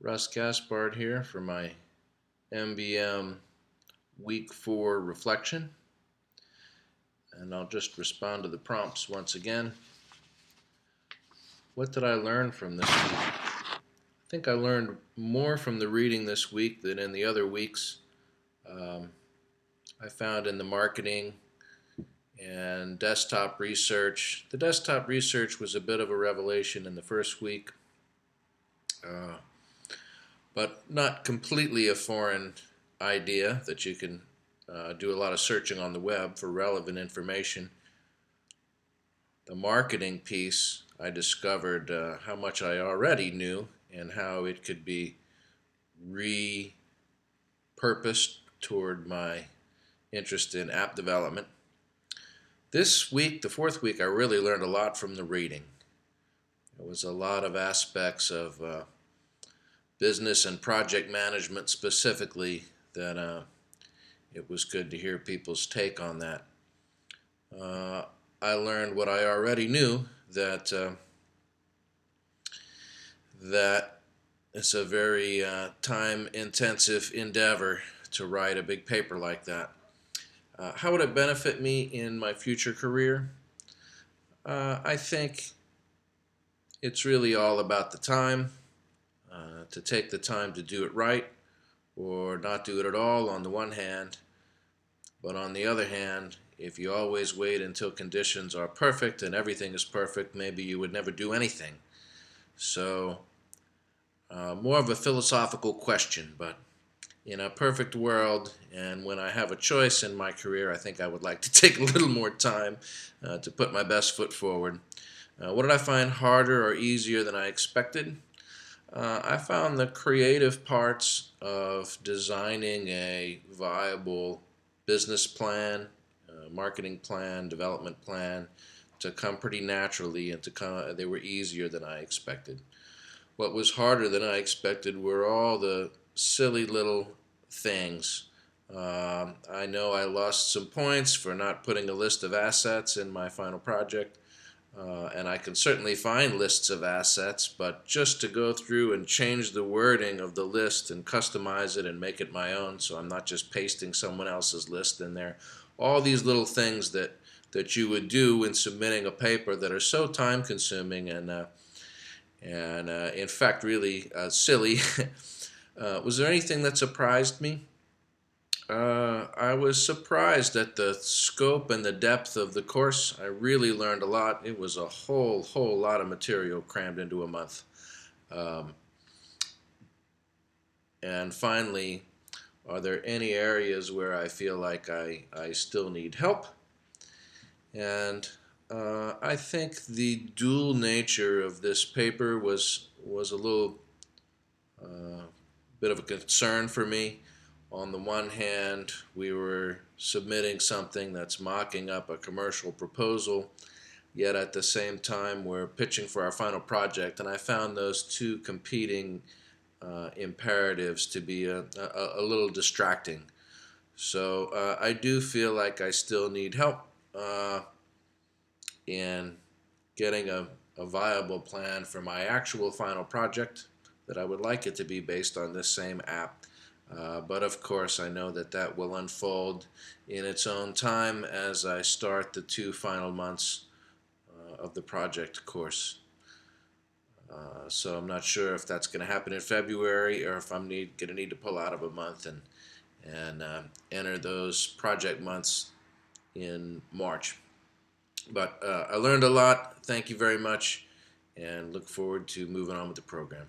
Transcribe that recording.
Russ Gaspard here for my MBM Week 4 reflection. And I'll just respond to the prompts once again. What did I learn from this week? I think I learned more from the reading this week than in the other weeks. Um, I found in the marketing and desktop research. The desktop research was a bit of a revelation in the first week, but not completely a foreign idea that you can do a lot of searching on the web for relevant information. The marketing piece, I discovered how much I already knew and how it could be repurposed toward my interest in app development. This week, the fourth week, I really learned a lot from the reading. There was a lot of aspects of business and project management specifically that it was good to hear people's take on that. I learned what I already knew, that it's a very time-intensive endeavor to write a big paper like that. How would it benefit me in my future career? I think it's really all about the time, to take the time to do it right or not do it at all on the one hand. But on the other hand, if you always wait until conditions are perfect and everything is perfect, maybe you would never do anything. So, more of a philosophical question, but in a perfect world, and when I have a choice in my career, I think I would like to take a little more time to put my best foot forward. What did I find harder or easier than I expected? I found the creative parts of designing a viable business plan, marketing plan, development plan to come pretty naturally, and they were easier than I expected. What was harder than I expected were all the silly little things. I know I lost some points for not putting a list of assets in my final project. And I can certainly find lists of assets, but just to go through and change the wording of the list and customize it and make it my own, so I'm not just pasting someone else's list in there. All these little things that you would do in submitting a paper that are so time consuming and in fact really silly. Was there anything that surprised me? I was surprised at the scope and the depth of the course. I really learned a lot. It was a whole lot of material crammed into a month. Um, and finally, are there any areas where I feel like I still need help? And I think the dual nature of this paper was a little bit of a concern for me. On the one hand, we were submitting something that's mocking up a commercial proposal, yet at the same time we're pitching for our final project, and I found those two competing imperatives to be a little distracting. So I do feel like I still need help in getting a viable plan for my actual final project, that I would like it to be based on this same app. But of course, I know that will unfold in its own time as I start the 2 final months of the project course. So I'm not sure if that's going to happen in February or if I'm going to need to pull out of a month and enter those project months in March. But I learned a lot. Thank you very much, and look forward to moving on with the program.